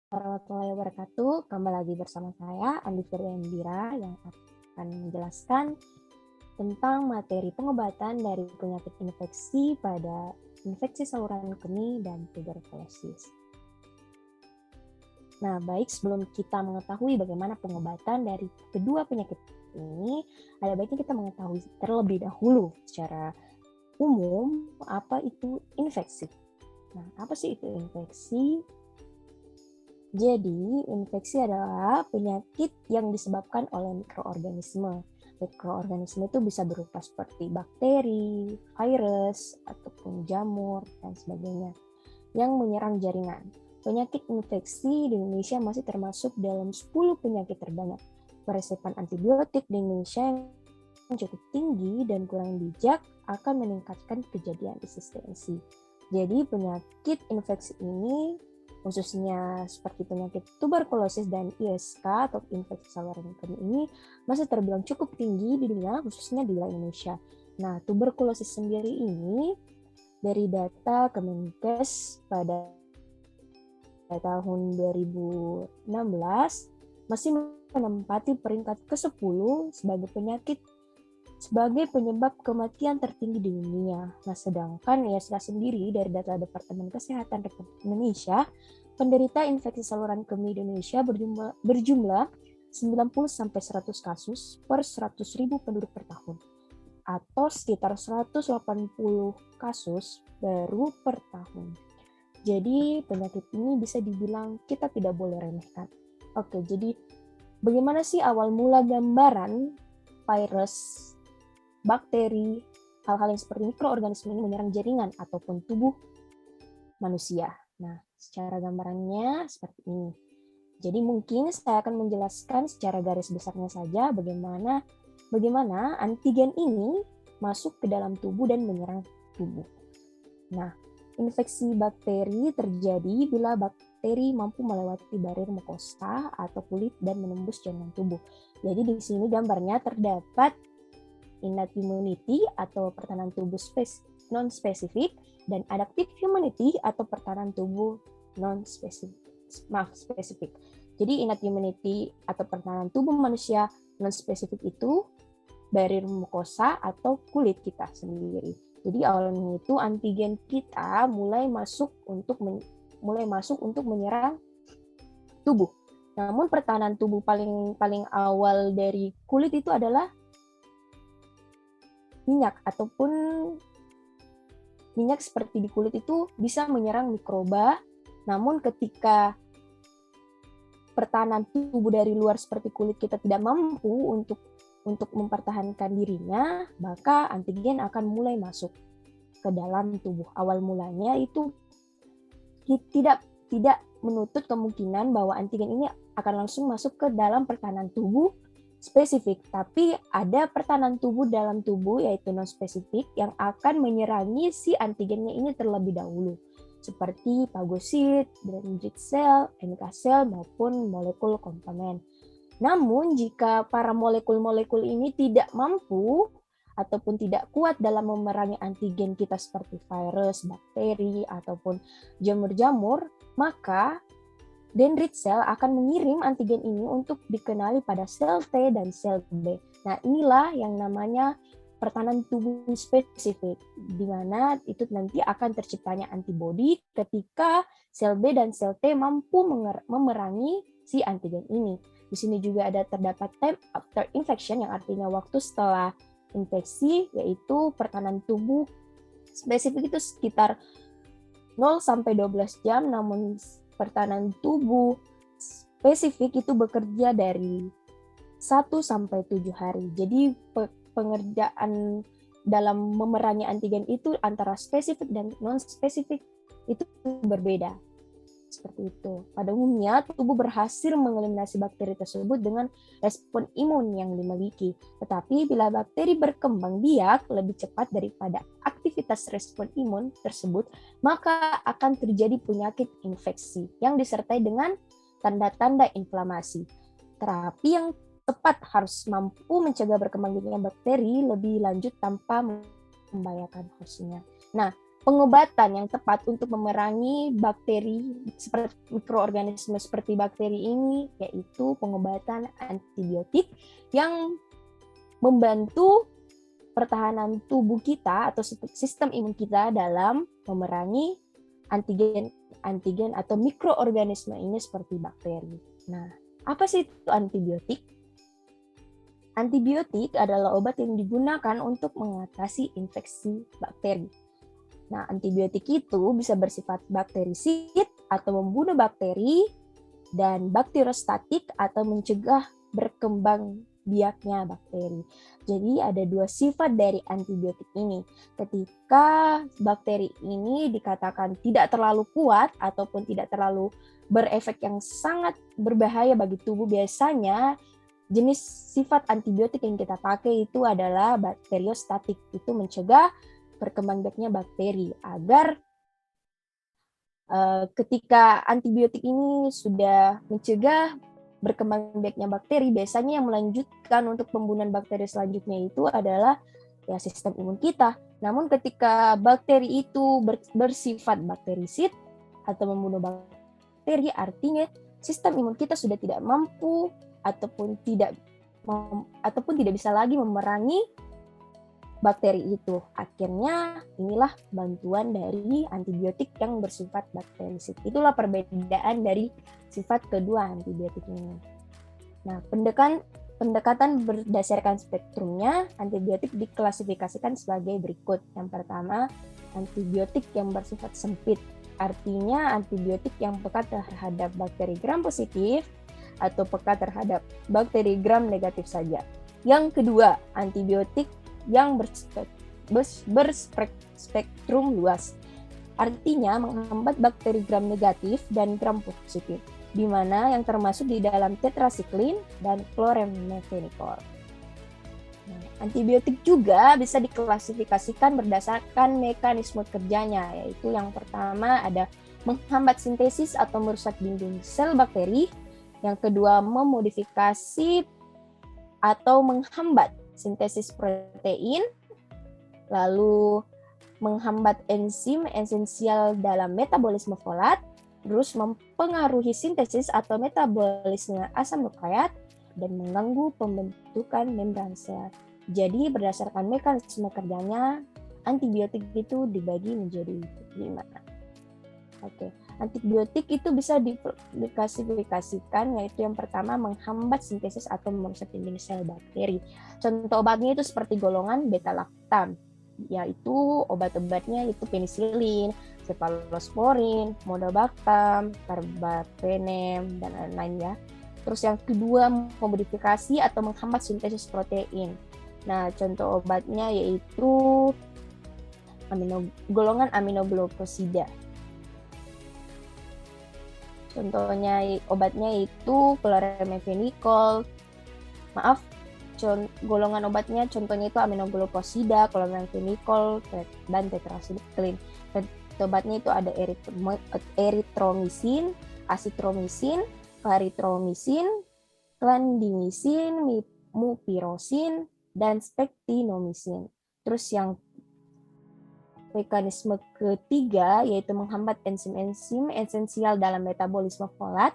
Warahmatullahi wabarakatuh. Kembali lagi bersama saya, Andi Firyandira, yang akan menjelaskan tentang materi pengobatan dari penyakit infeksi pada infeksi saluran kemih dan tuberkulosis. Nah, baik, sebelum kita mengetahui bagaimana pengobatan dari kedua penyakit ini, ada baiknya kita mengetahui terlebih dahulu secara umum apa itu infeksi. Nah, apa sih itu infeksi? Jadi, infeksi adalah penyakit yang disebabkan oleh mikroorganisme. Mikroorganisme itu bisa berupa seperti bakteri, virus, ataupun jamur, dan sebagainya, yang menyerang jaringan. Penyakit infeksi di Indonesia masih termasuk dalam 10 penyakit terbanyak. Peresepan antibiotik di Indonesia yang cukup tinggi dan kurang bijak akan meningkatkan kejadian resistensi. Jadi, penyakit infeksi ini khususnya seperti penyakit tuberkulosis dan ISK atau infeksi saluran kemih ini masih terbilang cukup tinggi di dunia, khususnya di wilayah Indonesia. Nah, tuberkulosis sendiri ini dari data Kemenkes pada tahun 2016 masih menempati peringkat ke-10 sebagai penyebab kematian tertinggi di dunia. Nah, sedangkan ISK sendiri dari data Departemen Kesehatan Republik Indonesia, penderita infeksi saluran kemih di Indonesia berjumlah 90-100 kasus per 100.000 penduduk per tahun, atau sekitar 180 kasus baru per tahun. Jadi penyakit ini bisa dibilang kita tidak boleh remehkan. Oke, jadi bagaimana sih awal mula gambaran virus, bakteri, hal-hal yang seperti mikroorganisme ini menyerang jaringan ataupun tubuh manusia? Nah, secara gambarannya seperti ini. Jadi mungkin saya akan menjelaskan secara garis besarnya saja bagaimana antigen ini masuk ke dalam tubuh dan menyerang tubuh. Nah, infeksi bakteri terjadi bila bakteri mampu melewati barir mukosa atau kulit dan menembus jaringan tubuh. Jadi di sini gambarnya terdapat innate immunity atau pertahanan tubuh non-spesifik dan adaptive immunity atau pertahanan tubuh spesifik. Jadi innate immunity atau pertahanan tubuh manusia non-spesifik itu barir mukosa atau kulit kita sendiri. Jadi awalnya itu antigen kita mulai masuk untuk menyerang tubuh. Namun pertahanan tubuh paling awal dari kulit itu adalah minyak ataupun minyak seperti di kulit itu bisa menyerang mikroba. Namun ketika pertahanan tubuh dari luar seperti kulit kita tidak mampu untuk mempertahankan dirinya, maka antigen akan mulai masuk ke dalam tubuh. Awal mulanya itu tidak menutup kemungkinan bahwa antigen ini akan langsung masuk ke dalam pertahanan tubuh spesifik, tapi ada pertahanan tubuh dalam tubuh yaitu non-spesifik yang akan menyerangi si antigennya ini terlebih dahulu, seperti fagosit, dendrit cell, NK cell maupun molekul komponen. Namun jika para molekul-molekul ini tidak mampu ataupun tidak kuat dalam memerangi antigen kita seperti virus, bakteri, ataupun jamur-jamur, maka dendrit cell akan mengirim antigen ini untuk dikenali pada sel T dan sel B. Nah, inilah yang namanya pertahanan tubuh spesifik, di mana itu nanti akan terciptanya antibodi ketika sel B dan sel T mampu memerangi si antigen ini. Di sini juga ada terdapat time after infection, yang artinya waktu setelah infeksi, yaitu pertahanan tubuh spesifik itu sekitar 0-12 jam, namun pertahanan tubuh spesifik itu bekerja dari 1-7 hari. Jadi pengerjaan dalam memerangi antigen itu antara spesifik dan non-spesifik itu berbeda. Seperti itu. Pada umumnya, tubuh berhasil mengeliminasi bakteri tersebut dengan respon imun yang dimiliki. Tetapi bila bakteri berkembang biak lebih cepat daripada aktivitas respon imun tersebut, maka akan terjadi penyakit infeksi yang disertai dengan tanda-tanda inflamasi. Terapi yang tepat harus mampu mencegah berkembang biaknya bakteri lebih lanjut tanpa membahayakan hostnya. Nah, pengobatan yang tepat untuk memerangi bakteri seperti mikroorganisme seperti bakteri ini yaitu pengobatan antibiotik yang membantu pertahanan tubuh kita atau sistem imun kita dalam memerangi antigen atau mikroorganisme ini seperti bakteri. Nah, apa sih itu antibiotik? Antibiotik adalah obat yang digunakan untuk mengatasi infeksi bakteri. Nah, antibiotik itu bisa bersifat bakterisid atau membunuh bakteri dan bakteriostatik atau mencegah berkembang biaknya bakteri. Jadi ada dua sifat dari antibiotik ini. Ketika bakteri ini dikatakan tidak terlalu kuat ataupun tidak terlalu berefek yang sangat berbahaya bagi tubuh, biasanya jenis sifat antibiotik yang kita pakai itu adalah bakteriostatik, itu mencegah berkembang biaknya bakteri agar ketika antibiotik ini sudah mencegah berkembang biaknya bakteri, biasanya yang melanjutkan untuk pembunuhan bakteri selanjutnya itu adalah ya sistem imun kita. Namun ketika bakteri itu bersifat bakterisid atau membunuh bakteri, artinya sistem imun kita sudah tidak mampu ataupun tidak bisa lagi memerangi bakteri itu. Akhirnya inilah bantuan dari antibiotik yang bersifat bakterisid. Itulah perbedaan dari sifat kedua antibiotik ini. Nah, pendekatan berdasarkan spektrumnya, antibiotik diklasifikasikan sebagai berikut. Yang pertama, antibiotik yang bersifat sempit. Artinya antibiotik yang peka terhadap bakteri gram positif atau peka terhadap bakteri gram negatif saja. Yang kedua, antibiotik yang berspektrum luas. Artinya menghambat bakteri gram negatif dan gram positif, di mana yang termasuk di dalam tetrasiklin dan kloramfenikol. Nah, antibiotik juga bisa diklasifikasikan berdasarkan mekanisme kerjanya, yaitu yang pertama ada menghambat sintesis atau merusak dinding sel bakteri, yang kedua memodifikasi atau menghambat sintesis protein, lalu menghambat enzim esensial dalam metabolisme folat, terus mempengaruhi sintesis atau metabolisme asam nukleat, dan mengganggu pembentukan membran sel. Jadi berdasarkan mekanisme kerjanya, antibiotik itu dibagi menjadi 5. Oke. Antibiotik itu bisa diklasifikasikan, yaitu yang pertama menghambat sintesis atau merusak dinding sel bakteri. Contoh obatnya itu seperti golongan beta-laktam, yaitu obat-obatnya itu penisilin, cephalosporin, modobactam, carbapenem, dan lain-lain ya. Terus yang kedua memodifikasi atau menghambat sintesis protein. Nah, contoh obatnya yaitu golongan aminoglukosida. Contohnya obatnya itu kloramfenikol. Golongan obatnya contohnya itu aminoglukosida, kloramfenikol, dan tetrasiklin. Obatnya itu ada eritromisin, asitromisin, claritromisin, clindamycin, mupirocin, dan spektinomisin. Terus yang mekanisme ketiga yaitu menghambat enzim-enzim esensial dalam metabolisme folat.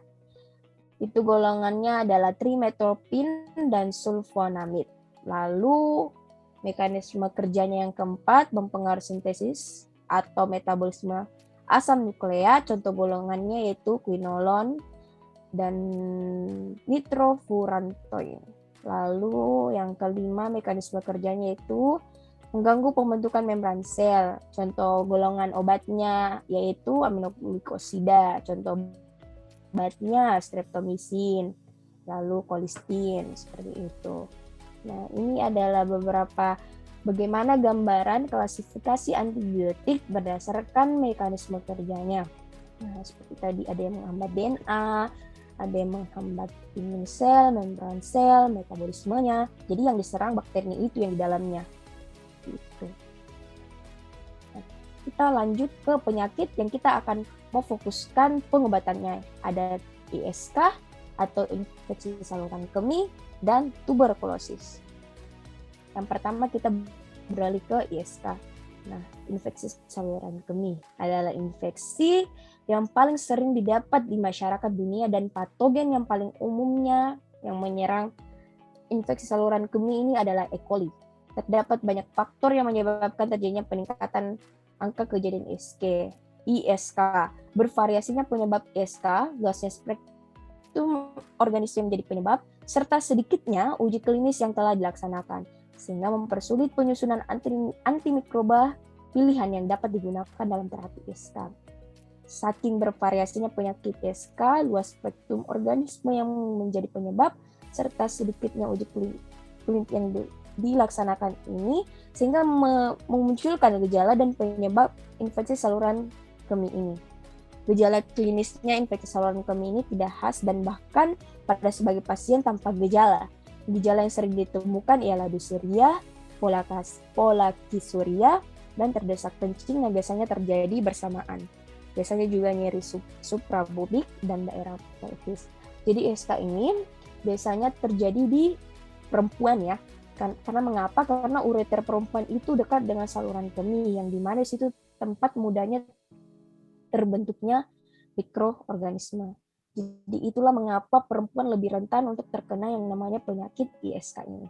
Itu golongannya adalah trimetopin dan sulfonamid. Lalu mekanisme kerjanya yang keempat mempengaruhi sintesis atau metabolisme asam nukleat. Contoh golongannya yaitu quinolone dan nitrofurantoin. Lalu yang kelima mekanisme kerjanya yaitu mengganggu pembentukan membran sel. Contoh golongan obatnya yaitu aminoglikosida. Contoh obatnya streptomycin, lalu colistin, seperti itu. Nah, ini adalah beberapa bagaimana gambaran klasifikasi antibiotik berdasarkan mekanisme kerjanya. Nah, seperti tadi ada yang menghambat DNA, ada yang menghambat imun sel, membran sel, metabolismenya. Jadi yang diserang bakterinya itu yang di dalamnya. Gitu. Nah, kita lanjut ke penyakit yang kita akan mau fokuskan pengobatannya. Ada ISK atau infeksi saluran kemih dan tuberkulosis. Yang pertama kita beralih ke ISK. Nah, infeksi saluran kemih adalah infeksi yang paling sering didapat di masyarakat dunia dan patogen yang paling umumnya yang menyerang infeksi saluran kemih ini adalah E. coli. Terdapat banyak faktor yang menyebabkan terjadinya peningkatan angka kejadian ISK. Bervariasinya penyebab ISK, gasnya spektrum organisme yang menjadi penyebab, serta sedikitnya uji klinis yang telah dilaksanakan, sehingga mempersulit penyusunan antimikroba pilihan yang dapat digunakan dalam terapi ISK. Saking bervariasinya penyakit ISK, luas spektrum organisme yang menjadi penyebab, serta sedikitnya uji klinis yang dilaksanakan ini, sehingga memunculkan gejala dan penyebab infeksi saluran kemih ini. Gejala klinisnya infeksi saluran kemih ini tidak khas dan bahkan pada sebagai pasien tanpa gejala. Gejala yang sering ditemukan ialah dysuria, polakisuria, dan terdesak kencing yang biasanya terjadi bersamaan. Biasanya juga nyeri suprabubik dan daerah pelvis. Jadi ISK ini biasanya terjadi di perempuan ya. Karena mengapa? Karena ureter perempuan itu dekat dengan saluran kemih yang dimana situ tempat mudahnya terbentuknya mikroorganisme. Jadi itulah mengapa perempuan lebih rentan untuk terkena yang namanya penyakit ISK ini.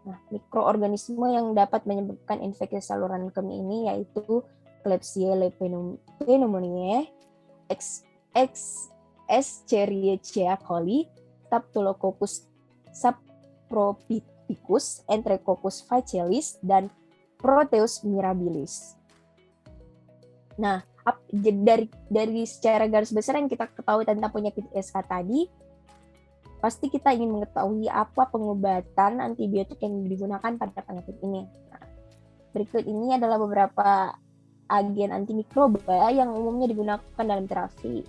Nah, mikroorganisme yang dapat menyebabkan infeksi saluran kemih ini yaitu Klebsiella pneumoniae, Escherichia coli, Staphylococcus saprophyticus, Enterococcus faecalis, dan Proteus mirabilis. Nah, dari secara garis besar yang kita ketahui tentang penyakit ISK tadi, pasti kita ingin mengetahui apa pengobatan antibiotik yang digunakan pada penyakit ini. Nah, berikut ini adalah beberapa agen antimikroba yang umumnya digunakan dalam terapi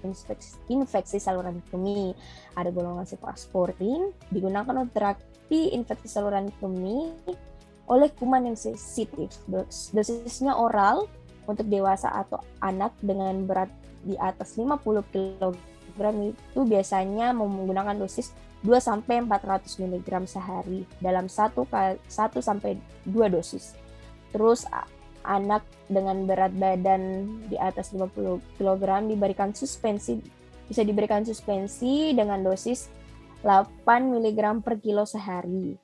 infeksi saluran kemih. Ada golongan cephalosporin, digunakan untuk terapi infeksi saluran kemih oleh kuman yang sensitif. Dosisnya oral untuk dewasa atau anak dengan berat di atas 50 kg itu biasanya menggunakan dosis 2-400 mg sehari dalam 1-2 dosis. Terus anak dengan berat badan di atas 50 kg bisa diberikan suspensi dengan dosis 8 mg per kilo sehari.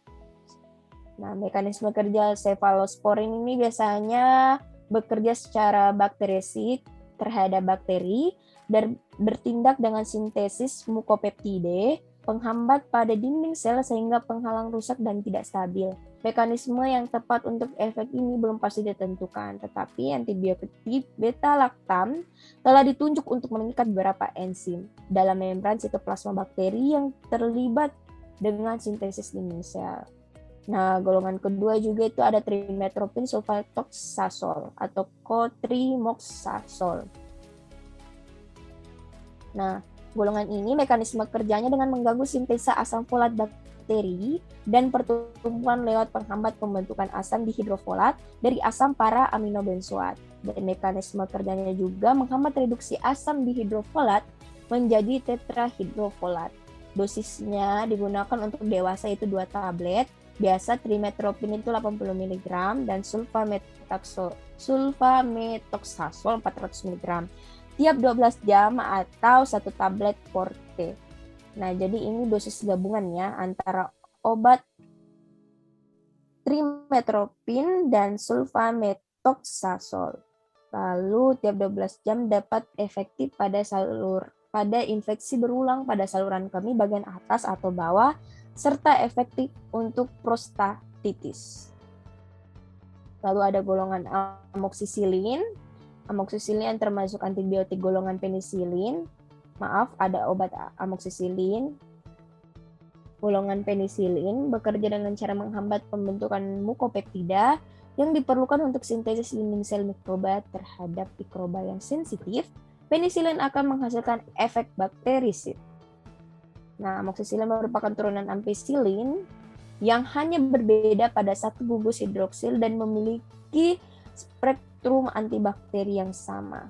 Nah, mekanisme kerja cephalosporin ini biasanya bekerja secara bakterisid terhadap bakteri dan bertindak dengan sintesis mukopeptide, penghambat pada dinding sel sehingga penghalang rusak dan tidak stabil. Mekanisme yang tepat untuk efek ini belum pasti ditentukan, tetapi antibiotik beta-laktam telah ditunjuk untuk mengikat beberapa enzim dalam membran sitoplasma bakteri yang terlibat dengan sintesis dinding sel. Nah, golongan kedua juga itu ada trimetoprim sulfatoxazole atau cotrimoxazole. Nah, golongan ini mekanisme kerjanya dengan mengganggu sintesa asam folat bakteri dan pertumbuhan lewat penghambat pembentukan asam dihidrofolat dari asam para aminobenzoat. Dan mekanisme kerjanya juga menghambat reduksi asam dihidrofolat menjadi tetrahidrofolat. Dosisnya digunakan untuk dewasa itu 2 tablet. Biasa trimetoprim itu 80 mg dan sulfametoxazole 400 mg tiap 12 jam atau 1 tablet forte. Nah, jadi ini dosis gabungannya antara obat trimetoprim dan sulfametoxazole. Lalu tiap 12 jam dapat efektif pada infeksi berulang pada saluran kemih bagian atas atau bawah, serta efektif untuk prostatitis. Lalu ada golongan amoxicillin. Amoxicillin yang termasuk antibiotik golongan penisilin. Ada obat amoxicillin. Golongan penisilin bekerja dengan cara menghambat pembentukan mukopeptida yang diperlukan untuk sintesis dinding sel mikroba terhadap mikroba yang sensitif. Penisilin akan menghasilkan efek bakterisid. Nah, amoxicillin merupakan turunan ampicillin yang hanya berbeda pada satu gugus hidroksil dan memiliki spektrum antibakteri yang sama.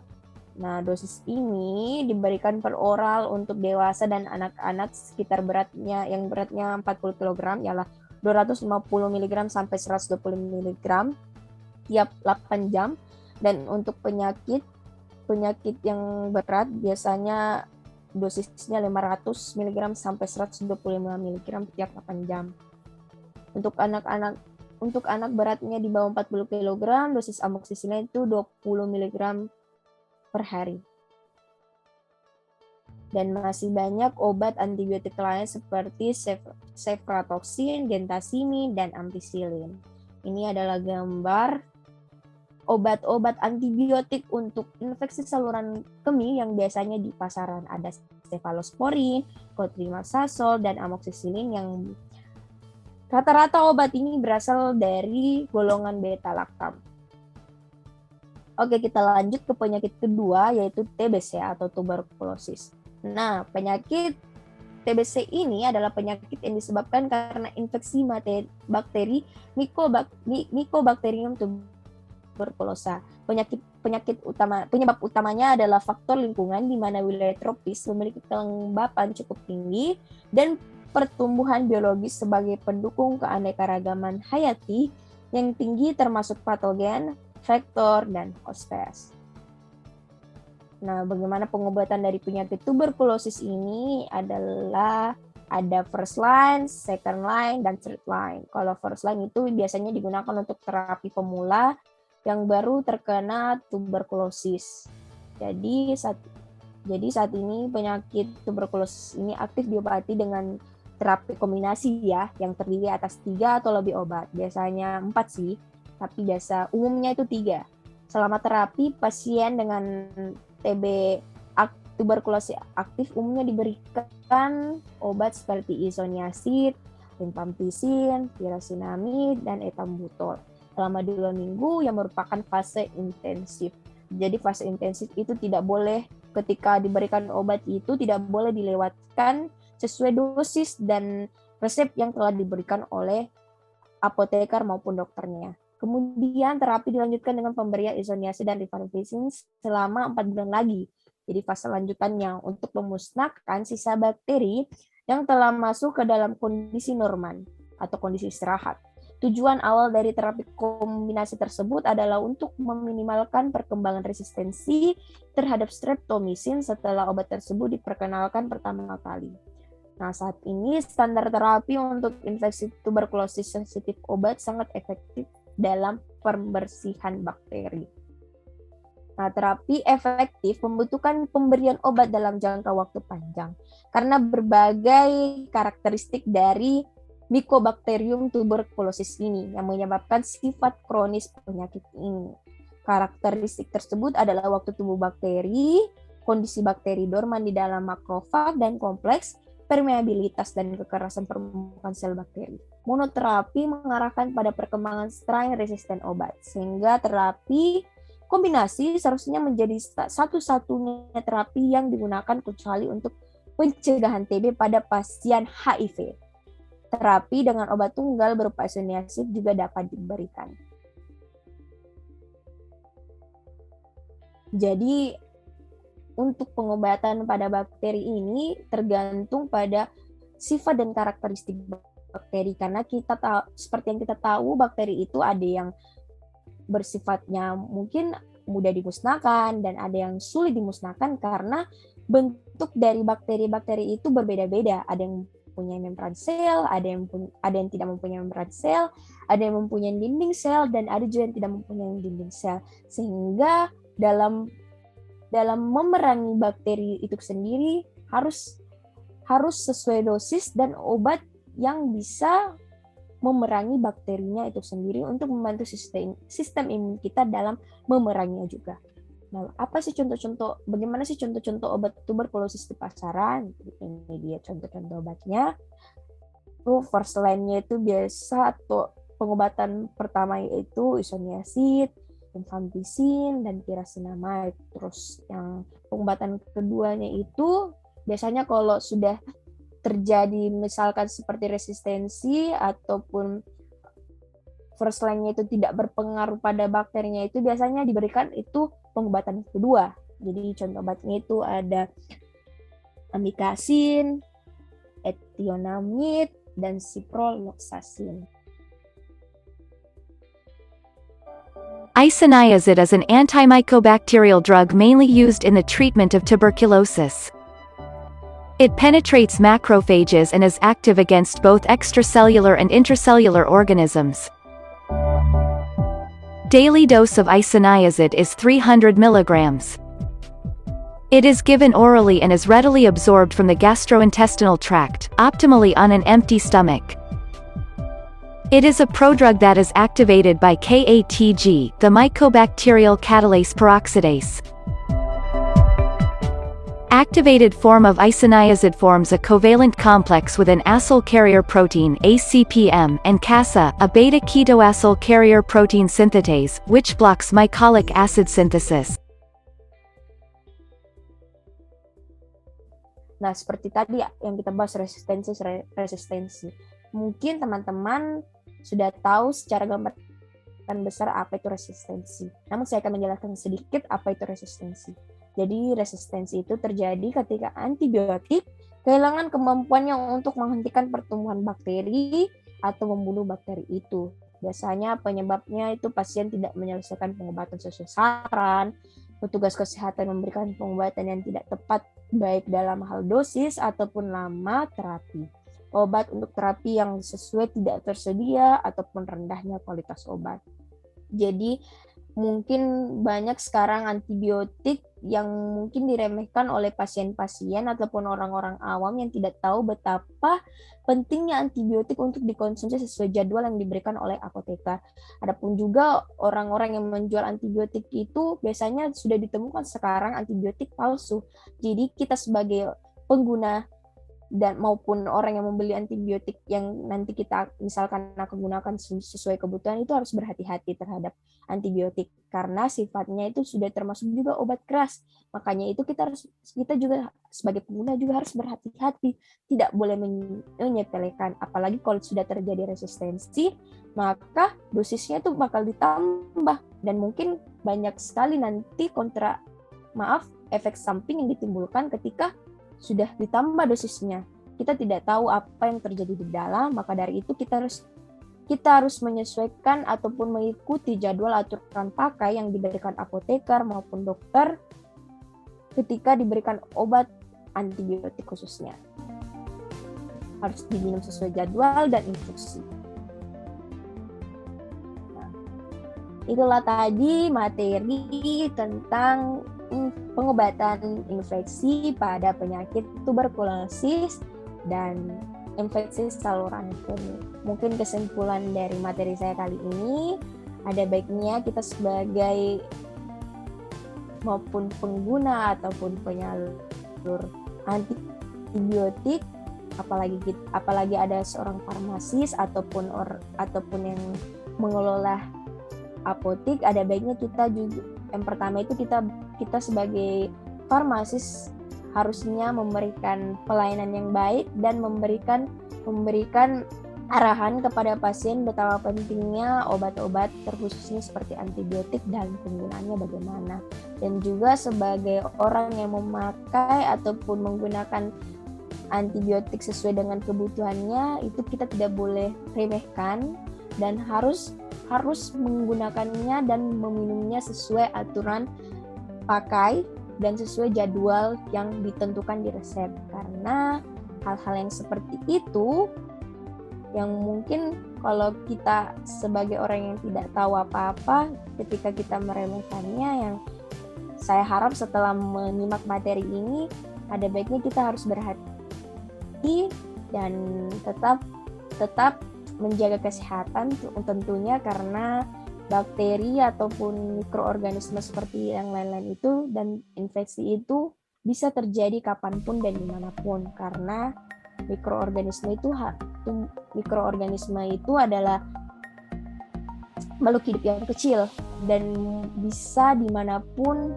Nah, dosis ini diberikan per oral untuk dewasa dan anak-anak sekitar beratnya 40 kg ialah 250 mg sampai 120 mg tiap 8 jam. Dan untuk penyakit yang berat biasanya dosisnya 500 mg sampai 125 mg tiap 8 jam. Untuk anak beratnya di bawah 40 kg, dosis amoxicillin itu 20 mg per hari. Dan masih banyak obat antibiotik lain seperti ceftriaxone, gentamicin, dan ampicillin. Ini adalah gambar obat-obat antibiotik untuk infeksi saluran kemih yang biasanya di pasaran. Ada cephalosporin, cotrimoxazole, dan amoxicillin yang rata-rata obat ini berasal dari golongan beta-lactam. Oke, kita lanjut ke penyakit kedua, yaitu TBC atau tuberkulosis. Nah, penyakit TBC ini adalah penyakit yang disebabkan karena infeksi bakteri Mycobacterium tuberculosa. Penyebab utamanya adalah faktor lingkungan di mana wilayah tropis memiliki kelembapan cukup tinggi dan pertumbuhan biologis sebagai pendukung keanekaragaman hayati yang tinggi termasuk patogen, vektor, dan hospes. Nah, bagaimana pengobatan dari penyakit tuberkulosis ini adalah ada first line, second line, dan third line. Kalau first line itu biasanya digunakan untuk terapi pemula yang baru terkena tuberkulosis. Jadi saat ini penyakit tuberkulosis ini aktif diobati dengan terapi kombinasi ya, yang terdiri atas 3 atau lebih obat. Biasanya 4 sih, tapi umumnya itu 3. Selama terapi, pasien dengan TB tuberkulosis aktif umumnya diberikan obat seperti isoniazid, rifampicin, pyrazinamide, dan ethambutol selama 2 minggu yang merupakan fase intensif. Jadi fase intensif itu tidak boleh, ketika diberikan obat itu tidak boleh dilewatkan sesuai dosis dan resep yang telah diberikan oleh apoteker maupun dokternya. Kemudian terapi dilanjutkan dengan pemberian isoniazid dan rifampicin selama 4 bulan lagi. Jadi fase lanjutannya untuk memusnahkan sisa bakteri yang telah masuk ke dalam kondisi normal atau kondisi istirahat. Tujuan awal dari terapi kombinasi tersebut adalah untuk meminimalkan perkembangan resistensi terhadap streptomycin setelah obat tersebut diperkenalkan pertama kali. Nah, saat ini standar terapi untuk infeksi tuberkulosis sensitif obat sangat efektif dalam pembersihan bakteri. Nah, terapi efektif membutuhkan pemberian obat dalam jangka waktu panjang karena berbagai karakteristik dari Mycobacterium tuberculosis ini yang menyebabkan sifat kronis penyakit ini. Karakteristik tersebut adalah waktu tumbuh bakteri, kondisi bakteri dorman di dalam makrofag dan kompleks, permeabilitas dan kekerasan permukaan sel bakteri. Monoterapi mengarahkan pada perkembangan strain resisten obat, sehingga terapi kombinasi seharusnya menjadi satu-satunya terapi yang digunakan kecuali untuk pencegahan TB pada pasien HIV. Terapi dengan obat tunggal berupa isoniazid juga dapat diberikan. Jadi untuk pengobatan pada bakteri ini tergantung pada sifat dan karakteristik bakteri, karena kita tahu, seperti yang kita tahu, bakteri itu ada yang bersifatnya mungkin mudah dimusnahkan dan ada yang sulit dimusnahkan karena bentuk dari bakteri-bakteri itu berbeda-beda. Ada yang mempunyai membran sel, ada yang tidak mempunyai membran sel, ada yang mempunyai dinding sel, dan ada juga yang tidak mempunyai dinding sel. Sehingga dalam memerangi bakteri itu sendiri harus sesuai dosis dan obat yang bisa memerangi bakterinya itu sendiri untuk membantu sistem imun kita dalam memeranginya juga. Nah, bagaimana sih contoh-contoh obat tuberkulosis di pasaran? Ini dia contoh-contoh obatnya. First line-nya itu biasa atau pengobatan pertama yaitu isoniazid, rifampicin, dan pyrazinamide. Terus yang pengobatan keduanya itu biasanya kalau sudah terjadi misalkan seperti resistensi ataupun first line-nya itu tidak berpengaruh pada bakterinya, itu biasanya diberikan itu pengobatan kedua. Jadi contoh obatnya itu ada amikacin, ethionamide, dan ciprofloxacin. Isoniazid is an antimycobacterial drug mainly used in the treatment of tuberculosis. It penetrates macrophages and is active against both extracellular and intracellular organisms. Daily dose of isoniazid is 300 milligrams. It is given orally and is readily absorbed from the gastrointestinal tract, optimally on an empty stomach. It is a prodrug that is activated by KATG, the mycobacterial catalase peroxidase. Activated form of isoniazid forms a covalent complex with an acyl carrier protein ACPM and CASA, a beta-ketoacyl carrier protein synthetase, which blocks mycolic acid synthesis. Nah, seperti tadi yang kita bahas resistensi. Mungkin teman-teman sudah tahu secara gambaran besar apa itu resistensi. Namun saya akan menjelaskan sedikit apa itu resistensi. Jadi resistensi itu terjadi ketika antibiotik kehilangan kemampuannya untuk menghentikan pertumbuhan bakteri atau membunuh bakteri itu. Biasanya penyebabnya itu pasien tidak menyelesaikan pengobatan sesuai saran, petugas kesehatan memberikan pengobatan yang tidak tepat baik dalam hal dosis ataupun lama terapi. Obat untuk terapi yang sesuai tidak tersedia ataupun rendahnya kualitas obat. Jadi mungkin banyak sekarang antibiotik yang mungkin diremehkan oleh pasien-pasien ataupun orang-orang awam yang tidak tahu betapa pentingnya antibiotik untuk dikonsumsi sesuai jadwal yang diberikan oleh apoteker. Adapun juga orang-orang yang menjual antibiotik itu biasanya sudah ditemukan sekarang antibiotik palsu. Jadi kita sebagai pengguna dan maupun orang yang membeli antibiotik yang nanti kita misalkan akan gunakan sesuai kebutuhan itu harus berhati-hati terhadap antibiotik karena sifatnya itu sudah termasuk juga obat keras. Makanya itu kita juga sebagai pengguna juga harus berhati-hati, tidak boleh menyepelekan, apalagi kalau sudah terjadi resistensi, maka dosisnya itu bakal ditambah dan mungkin banyak sekali nanti efek samping yang ditimbulkan ketika sudah ditambah dosisnya. Kita tidak tahu apa yang terjadi di dalam, maka dari itu kita harus menyesuaikan ataupun mengikuti jadwal aturan pakai yang diberikan apoteker maupun dokter ketika diberikan obat antibiotik khususnya. Harus diminum sesuai jadwal dan instruksi. Nah, itulah tadi materi tentang pengobatan infeksi pada penyakit tuberkulosis dan infeksi saluran kemih. Mungkin kesimpulan dari materi saya kali ini, ada baiknya kita sebagai maupun pengguna ataupun penyalur antibiotik, apalagi ada seorang farmasis ataupun yang mengelola apotik, ada baiknya kita juga yang pertama itu kita sebagai farmasis harusnya memberikan pelayanan yang baik dan memberikan arahan kepada pasien betapa pentingnya obat-obat terkhususnya seperti antibiotik dan penggunaannya bagaimana. Dan juga sebagai orang yang memakai ataupun menggunakan antibiotik sesuai dengan kebutuhannya, itu kita tidak boleh remehkan dan harus menggunakannya dan meminumnya sesuai aturan pakai dan sesuai jadwal yang ditentukan di resep. Karena hal-hal yang seperti itu yang mungkin kalau kita sebagai orang yang tidak tahu apa-apa ketika kita meremehkannya, yang saya harap setelah menyimak materi ini ada baiknya kita harus berhati dan tetap menjaga kesehatan tentunya, karena bakteri ataupun mikroorganisme seperti yang lain-lain itu dan infeksi itu bisa terjadi kapanpun dan dimanapun, karena mikroorganisme itu adalah makhluk hidup yang kecil dan bisa dimanapun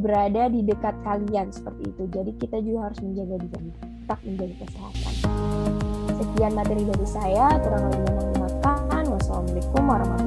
berada di dekat kalian seperti itu. Jadi kita juga harus menjaga diri, tetap menjaga kesehatan. Sekian materi dari saya, kurang lebihnya mohon maaf. Wassalamualaikum warahmatullahi wabarakatuh.